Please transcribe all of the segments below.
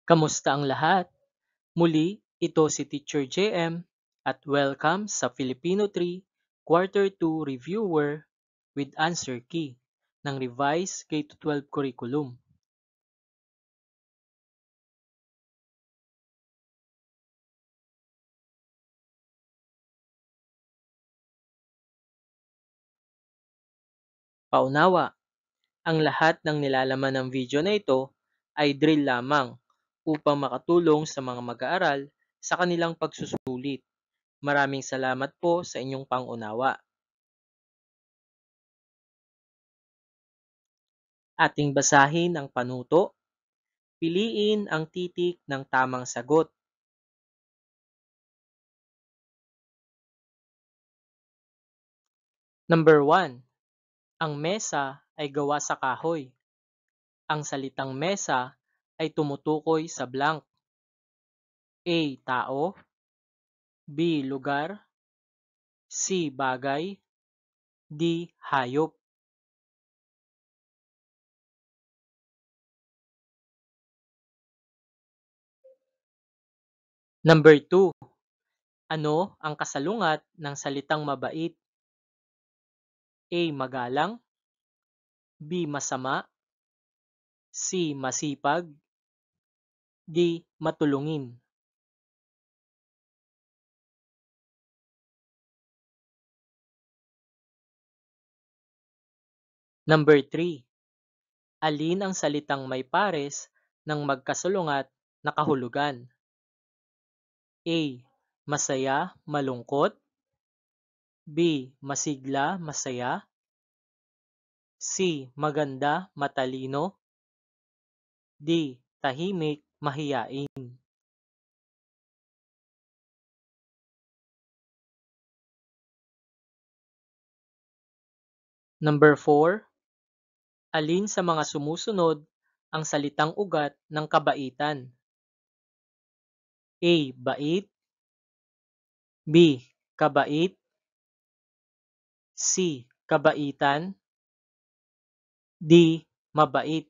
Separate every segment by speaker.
Speaker 1: Kamusta ang lahat? Muli, ito si Teacher JM at welcome sa Filipino 3 Quarter 2 Reviewer with Answer Key ng Revised K-12 Curriculum. Paunawa, ang lahat ng nilalaman ng video na ito ay drill lamang upang makatulong sa mga mag-aaral sa kanilang pagsusulit. Maraming salamat po sa inyong pangunawa. Ating basahin ang panuto. Piliin ang titik ng tamang sagot. Number 1. Ang mesa ay gawa sa kahoy. Ang salitang mesa ay tumutukoy sa blank. A. Tao. B. Lugar. C. Bagay. D. Hayop. Number 2. Ano ang kasalungat ng salitang mabait? A. Magalang. B. Masama. C. Masipag. D. Matulungin. Number 3. Alin ang salitang may pares ng magkasalungat na kahulugan? A. Masaya, malungkot. B. Masigla, masaya. C. Maganda, matalino. D. Tahimik, mahiyain. Number 4. Alin sa mga sumusunod ang salitang ugat ng kabaitan? A. Bait. B. Kabait. C. Kabaitan. D. Mabait.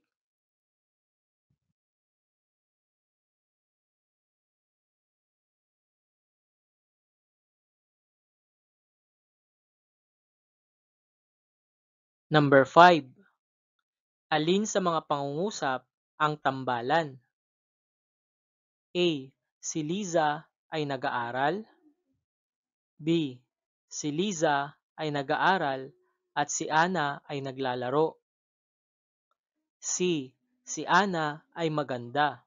Speaker 1: Number 5. Alin sa mga pangungusap ang tambalan? A. Si Liza ay nag-aaral. B. Si Liza ay nag-aaral at si Ana ay naglalaro. C. Si Ana ay maganda.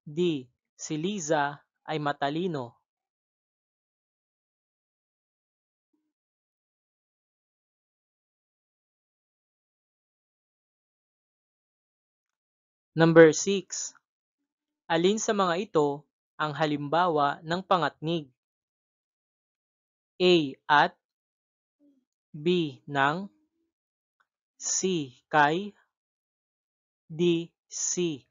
Speaker 1: D. Si Liza ay matalino. Number 6. Alin sa mga ito ang halimbawa ng pangatnig? A. At. B. Ng. C. Kay. D. C.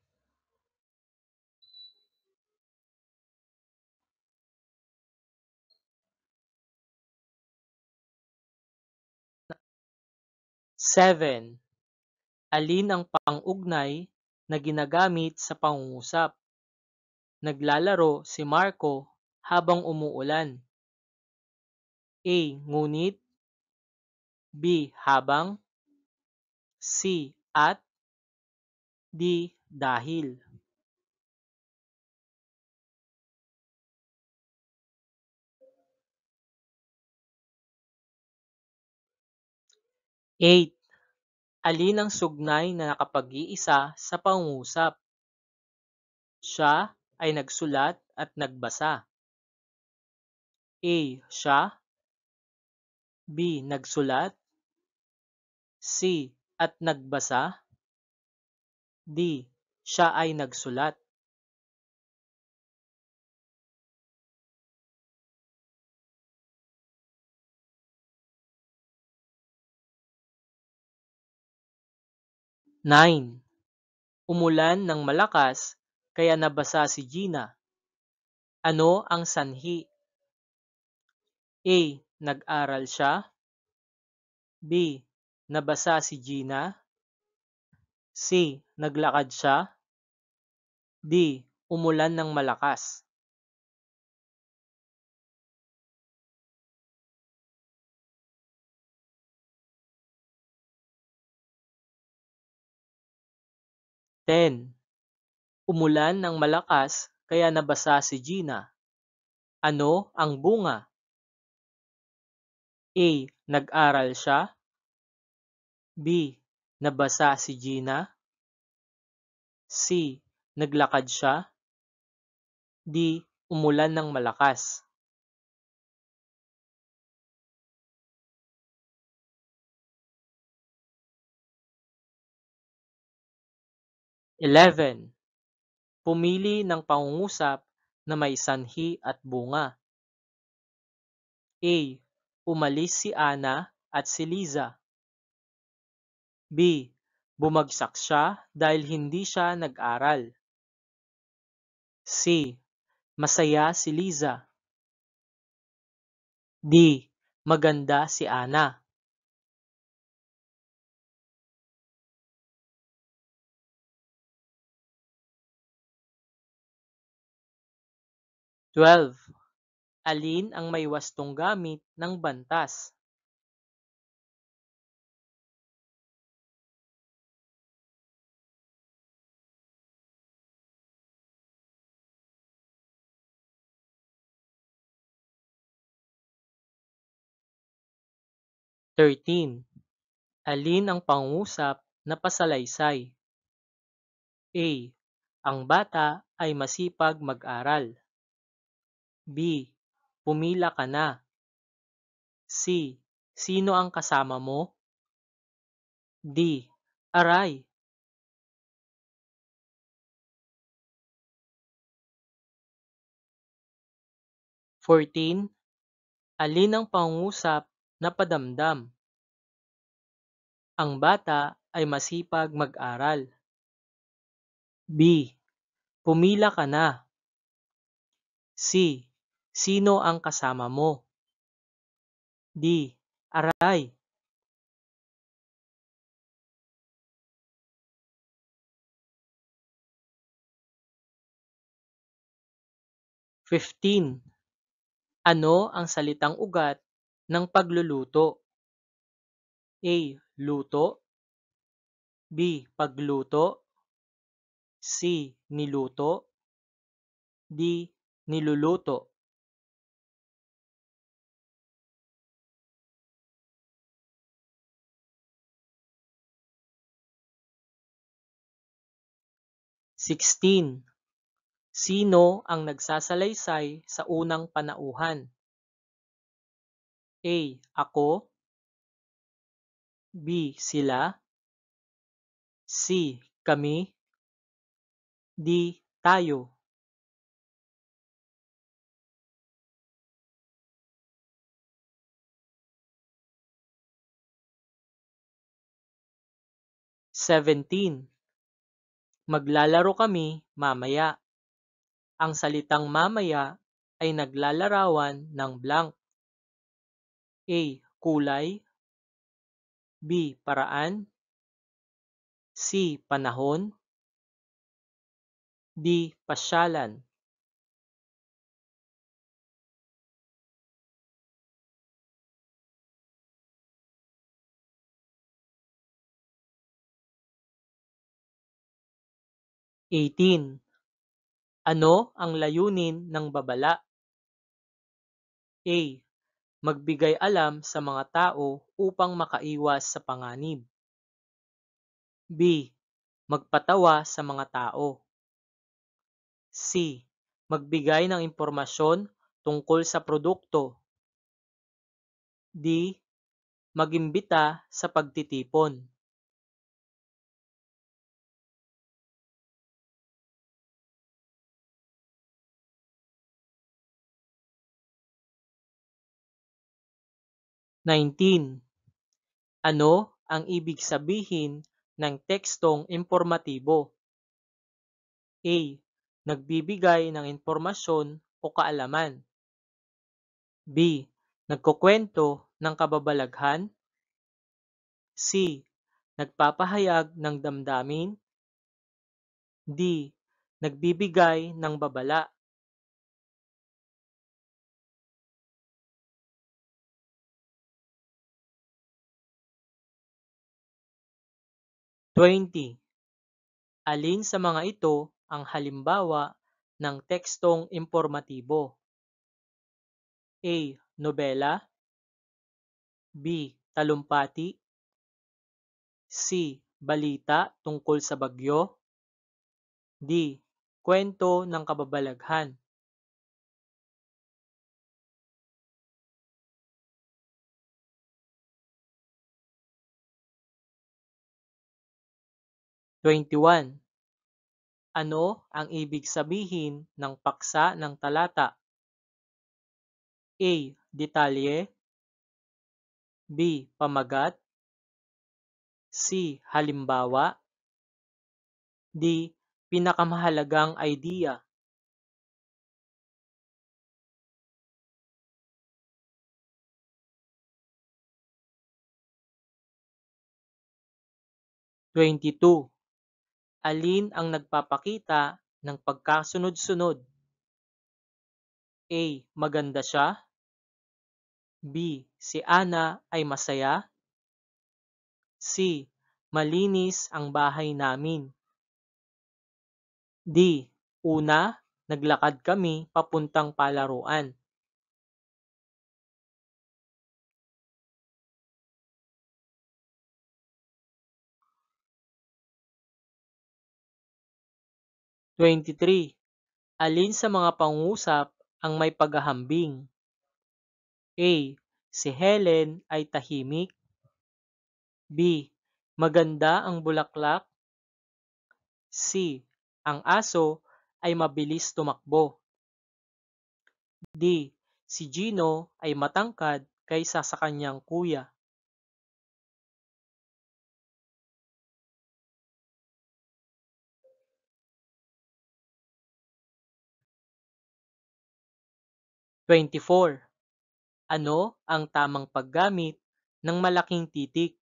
Speaker 1: Seven. Alin ang pang-ugnay na ginagamit sa pangungusap? Naglalaro si Marco habang umuulan. A. Ngunit. B. Habang. C. At. D. Dahil. Eight. Alin ang sugnay na nakapag-iisa sa pangungusap? Siya ay nagsulat at nagbasa. A. Siya. B. Nagsulat. C. At nagbasa. D. Siya ay nagsulat. Nine. Umulan ng malakas kaya nabasa si Gina. Ano ang sanhi? A. Nag-aral siya. B. Nabasa si Gina. C. Naglakad siya. D. Umulan ng malakas. 10. Umulan ng malakas kaya nabasa si Gina. Ano ang bunga? A. Nag-aral siya. B. Nabasa si Gina. C. Naglakad siya. D. Umulan ng malakas. 11. Pumili ng pangungusap na may sanhi at bunga. A. Umalis si Ana at si Liza. B. Bumagsak siya dahil hindi siya nag-aral. C. Masaya si Liza. D. Maganda si Ana. 12. Alin ang may wastong gamit ng bantas? / 13. Alin ang pangungusap na pasalaysay? A. Ang bata ay masipag mag-aral. B. Pumila ka na. C. Sino ang kasama mo? D. Aray. 14. Alin ang pangungusap na padamdam? Ang bata ay masipag mag-aral. B. Pumila ka na. C. Sino ang kasama mo? D. Aray. 15. Ano ang salitang ugat ng pagluluto? A. Luto. B. Pagluto. C. Niluto. D. Niluluto. 16. Sino ang nagsasalaysay sa unang panauhan? A. Ako. B. Sila. C. Kami. D. Tayo. 17. Maglalaro kami mamaya. Ang salitang mamaya ay naglalarawan ng blank. A. Kulay. B. Paraan. C. Panahon. D. Pasyalan. 18. Ano ang layunin ng babala? A. Magbigay alam sa mga tao upang makaiwas sa panganib. B. Magpatawa sa mga tao. C. Magbigay ng impormasyon tungkol sa produkto. D. Magimbita sa pagtitipon. 19. Ano ang ibig sabihin ng tekstong impormatibo? A. Nagbibigay ng impormasyon o kaalaman. B. Nagkukwento ng kababalaghan. C. Nagpapahayag ng damdamin. D. nagbibigay ng babala. 20. Alin sa mga ito ang halimbawa ng tekstong impormatibo? A. Nobela. B. Talumpati. C. Balita tungkol sa bagyo. D. Kwento ng kababalaghan. 21. Ano ang ibig sabihin ng paksa ng talata? A. Detalye. B. Pamagat. C. Halimbawa. D. Pinakamahalagang idea. 22. Alin ang nagpapakita ng pagkasunod-sunod? A. Maganda siya. B. Si Ana ay masaya. C. Malinis ang bahay namin. D. Una, naglakad kami papuntang palaruan. 23. Alin sa mga pangungusap ang may paghahambing? A. Si Helen ay tahimik. B. Maganda ang bulaklak. C. Ang aso ay mabilis tumakbo. D. Si Gino ay matangkad kaysa sa kanyang kuya. 24. Ano ang tamang paggamit ng malaking titik?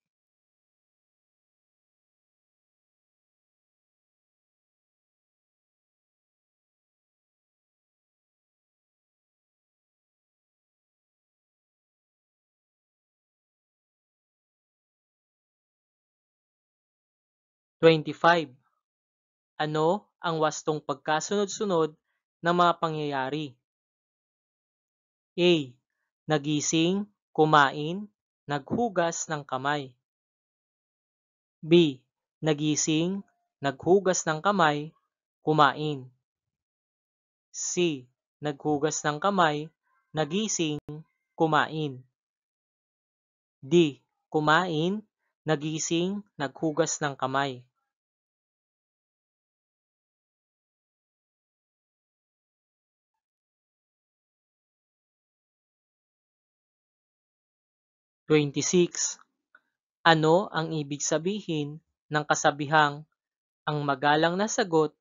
Speaker 1: Twenty-five. Ano ang wastong pagkasunod-sunod ng mga pangyayari? A. Nagising, kumain, naghugas ng kamay. B. Nagising, naghugas ng kamay, kumain. C. Naghugas ng kamay, nagising, kumain. D. Kumain, nagising, naghugas ng kamay. 26. Ano ang ibig sabihin ng kasabihang ang magalang na sagot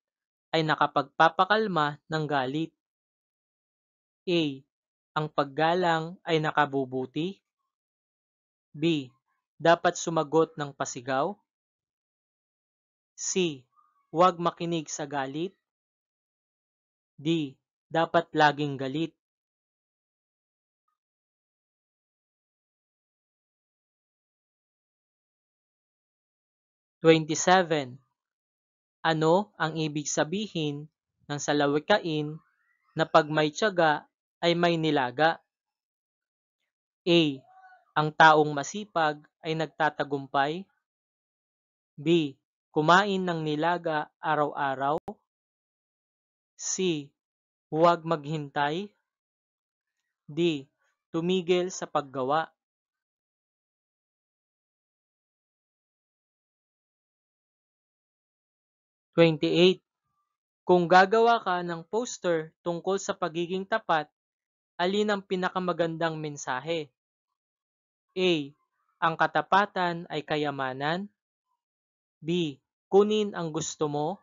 Speaker 1: ay nakapagpapakalma ng galit? A. Ang paggalang ay nakabubuti. B. Dapat sumagot ng pasigaw. C. Huwag makinig sa galit. D. Dapat laging galit. 27. Ano ang ibig sabihin ng salawikain na pag may tiyaga ay may nilaga? A. Ang taong masipag ay nagtatagumpay. B. Kumain ng nilaga araw-araw. C. Huwag maghintay. D. Tumigil sa paggawa. 28. Kung gagawa ka ng poster tungkol sa pagiging tapat, alin ang pinakamagandang mensahe? A. Ang katapatan ay kayamanan. B. Kunin ang gusto mo.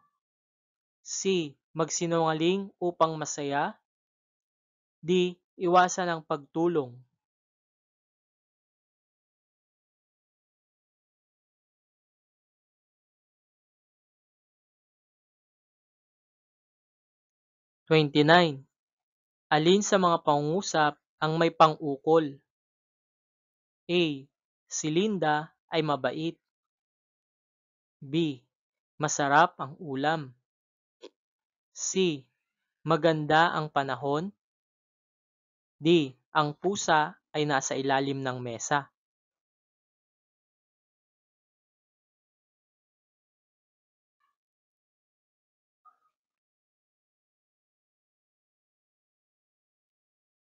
Speaker 1: C. Magsinungaling upang masaya. D. Iwasan ang pagtulong. 29. Alin sa mga pangungusap ang may pang-ukol? A. Si Linda ay mabait. B. Masarap ang ulam. C. Maganda ang panahon. D. Ang pusa ay nasa ilalim ng mesa.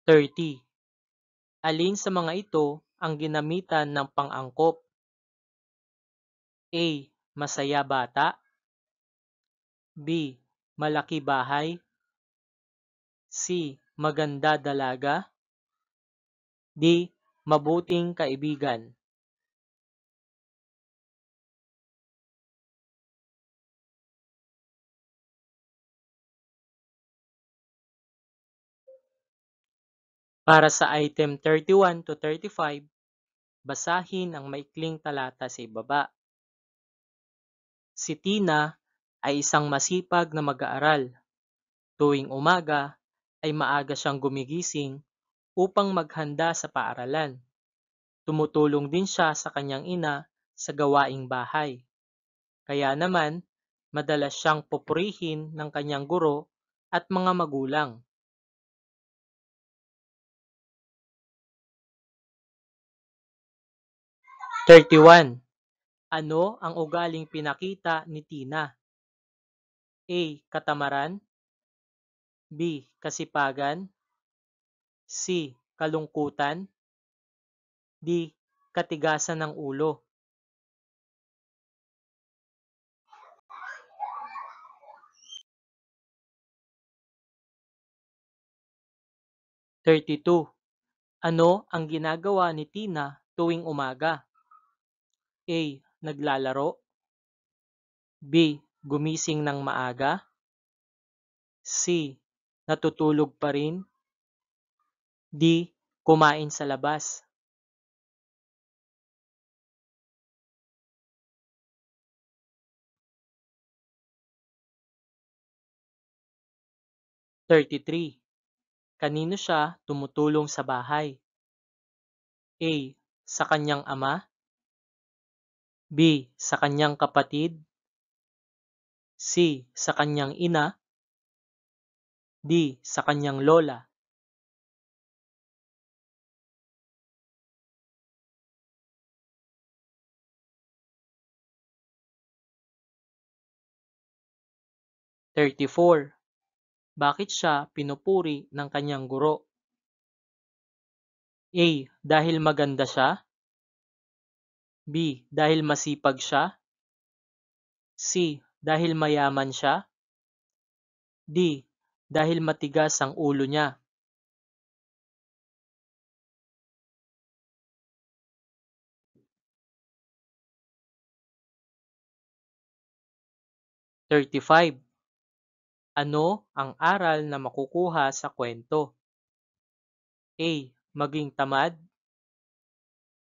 Speaker 1: Thirty. Alin sa mga ito ang ginamitan ng pang-angkop? A. Masaya bata. B. Malaki bahay. C. Maganda dalaga. D. Mabuting kaibigan. 'Para sa item 31 to 35, basahin ang maikling talata sa ibaba. Si Tina ay isang masipag na mag-aaral. Tuwing umaga ay maaga siyang gumigising upang maghanda sa paaralan. Tumutulong din siya sa kanyang ina sa gawaing bahay. Kaya naman, madalas siyang pupurihin ng kanyang guro at mga magulang. 31. Ano ang ugaling pinakita ni Tina? A. Katamaran. B. Kasipagan. C. Kalungkutan. D. Katigasan ng ulo. 32. Ano ang ginagawa ni Tina tuwing umaga? A. Naglalaro. B. Gumising ng maaga. C. Natutulog pa rin. D. Kumain sa labas. 33. Kanino siya tumutulong sa bahay? A. Sa kanyang ama. B. Sa kanyang kapatid. C. Sa kanyang ina. D. Sa kanyang lola. 34. Bakit siya pinupuri ng kanyang guro? A. Dahil maganda siya. B. Dahil masipag siya. C. Dahil mayaman siya. D. Dahil matigas ang ulo niya. 35. Ano ang aral na makukuha sa kwento? A. Maging tamad.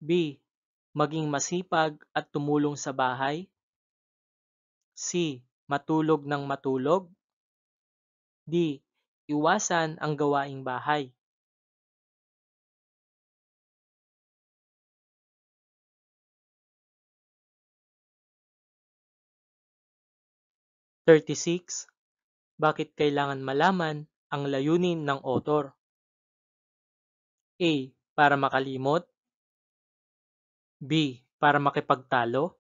Speaker 1: B. Maging masipag at tumulong sa bahay. C. Matulog ng matulog. D. Iwasan ang gawaing bahay. 36. Bakit kailangan malaman ang layunin ng author? A. Para makalimot. B. Para makipagtalo.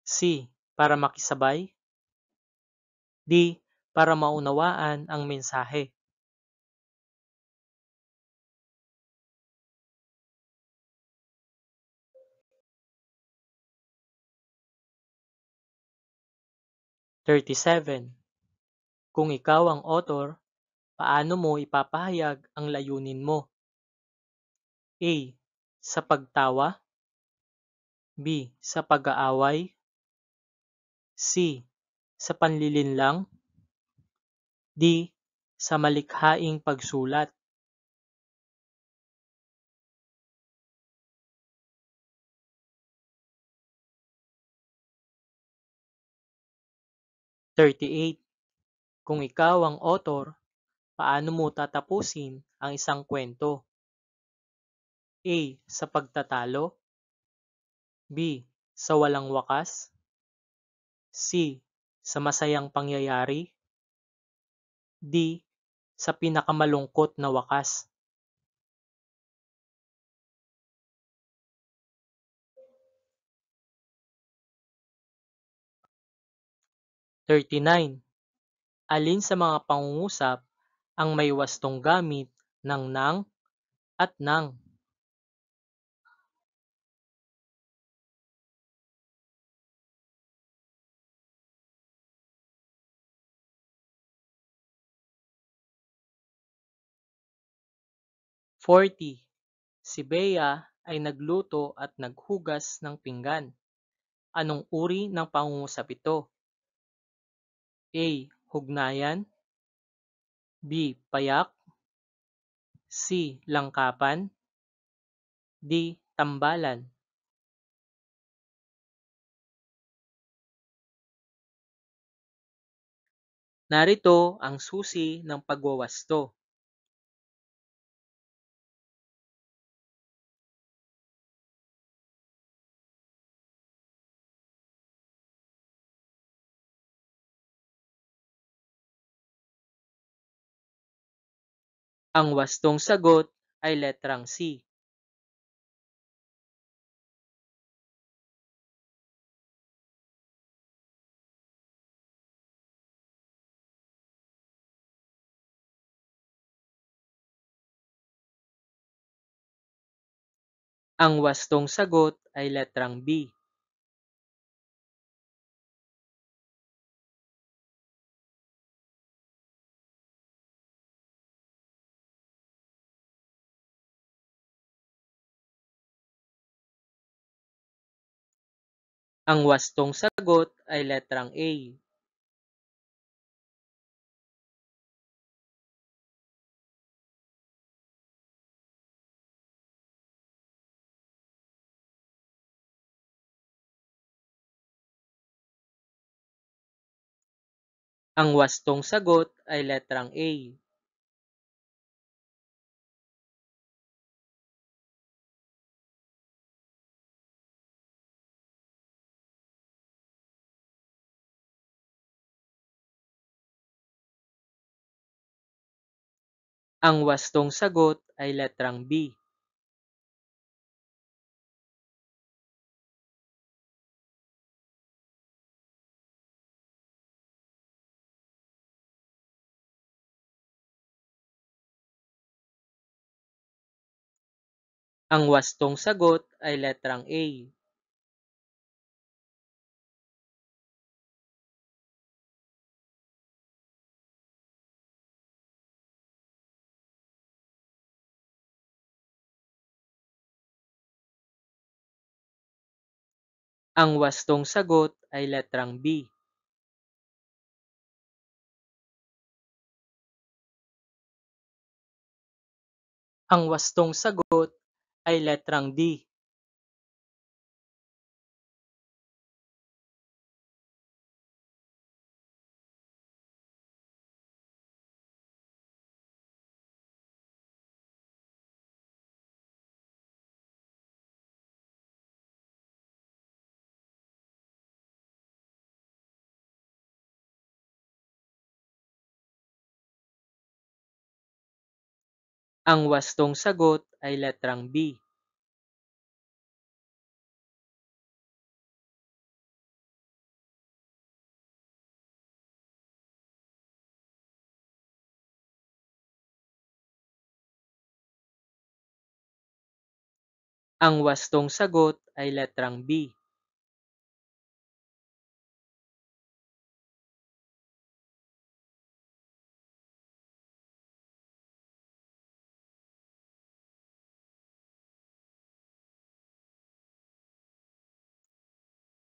Speaker 1: C. Para makisabay. D. Para maunawaan ang mensahe. 37. Kung ikaw ang author, paano mo ipapahayag ang layunin mo? A. Sa pagtawa. B. Sa pag-aaway. C. Sa panlilinlang. D. Sa malikhaing pagsulat. 38. Kung ikaw ang author, paano mo tatapusin ang isang kwento? A. Sa pagtatalo. B. Sa walang wakas. C. Sa masayang pangyayari. D. Sa pinakamalungkot na wakas. 39. Alin sa mga pangungusap ang may wastong gamit ng nang at ng? 40. Si Bea ay nagluto at naghugas ng pinggan. Anong uri ng pangungusap ito? A. Hugnayan. B. Payak. C. Langkapan. D. Tambalan. Narito ang susi ng pagwawasto. Ang wastong sagot ay letrang C. Ang wastong sagot ay letrang B. Ang wastong sagot ay letrang A. Ang wastong sagot ay letrang A. Ang wastong sagot ay letrang B. Ang wastong sagot ay letrang A. Ang wastong sagot ay letrang B. Ang wastong sagot ay letrang D. Ang wastong sagot ay letrang B. Ang wastong sagot ay letrang B.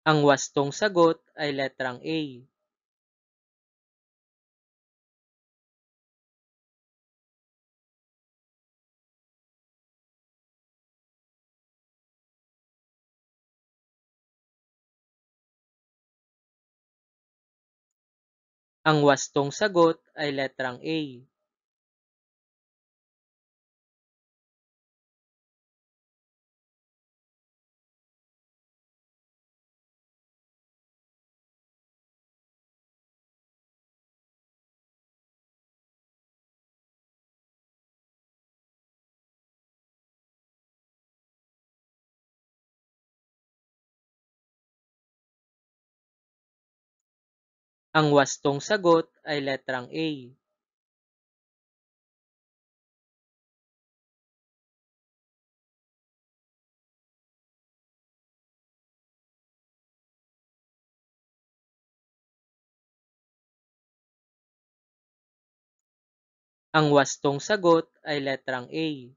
Speaker 1: Ang wastong sagot ay letrang A. Ang wastong sagot ay letrang A. Ang wastong sagot ay letrang A. Ang wastong sagot ay letrang A.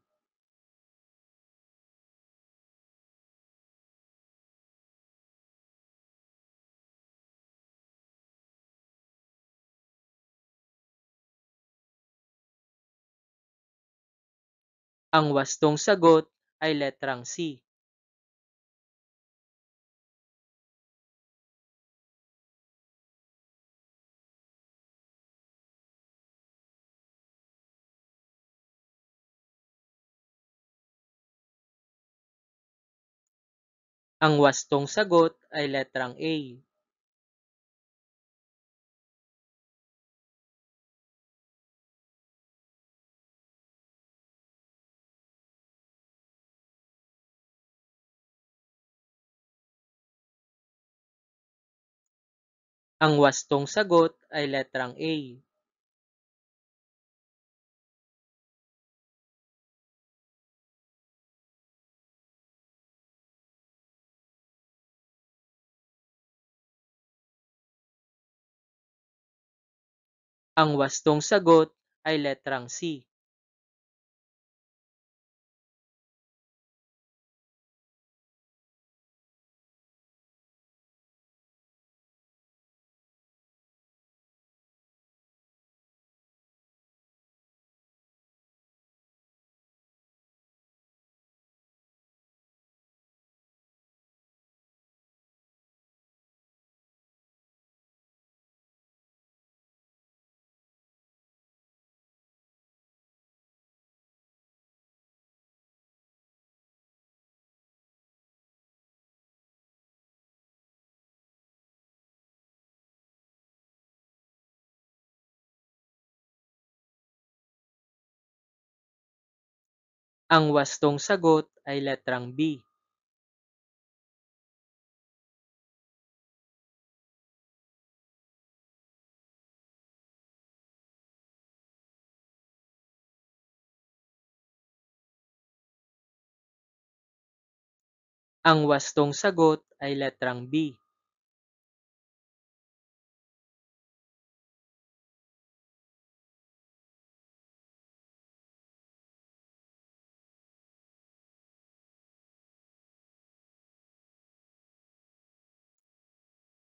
Speaker 1: Ang wastong sagot ay letrang C. Ang wastong sagot ay letrang A. Ang wastong sagot ay letrang A. Ang wastong sagot ay letrang C. Ang wastong sagot ay letrang B. Ang wastong sagot ay letrang B.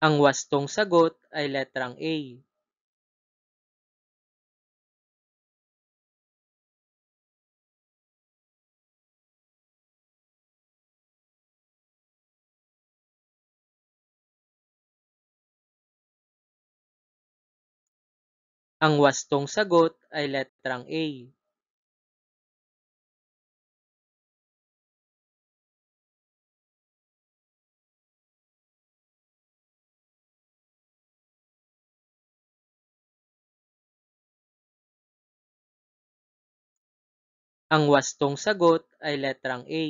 Speaker 1: Ang wastong sagot ay letrang A. Ang wastong sagot ay letrang A. Ang wastong sagot ay letrang A.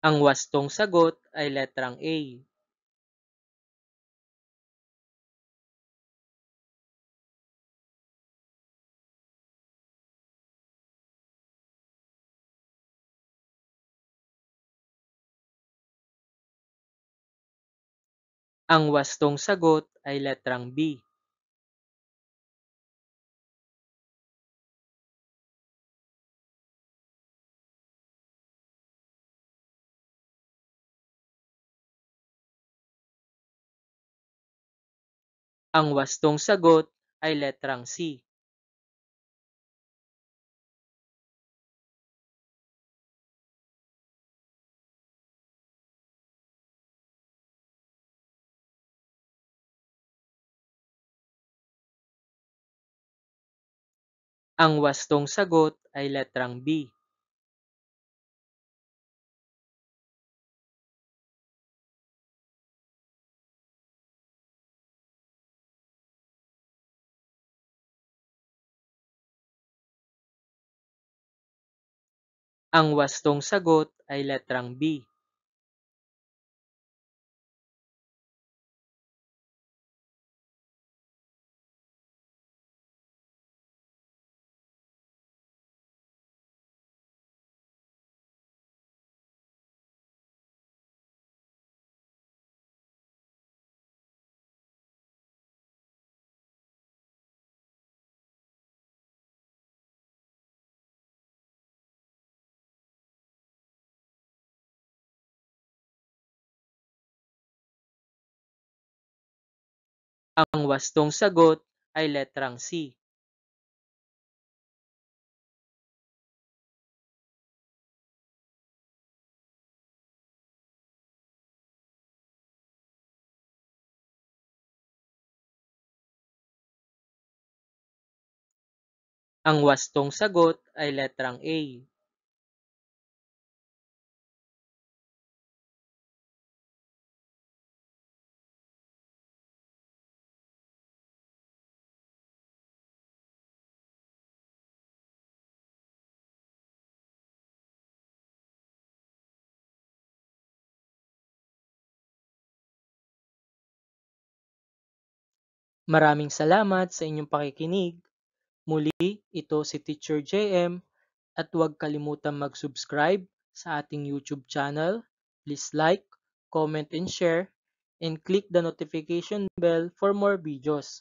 Speaker 1: Ang wastong sagot ay letrang A. Ang wastong sagot ay letrang B. Ang wastong sagot ay letrang C. Ang wastong sagot ay letrang B. Ang wastong sagot ay letrang B. Ang wastong sagot ay letrang C. Ang wastong sagot ay letrang A. Maraming salamat sa inyong pakikinig. Muli, ito si Teacher JM at huwag kalimutang mag-subscribe sa ating YouTube channel. Please like, comment, and share, and click the notification bell for more videos.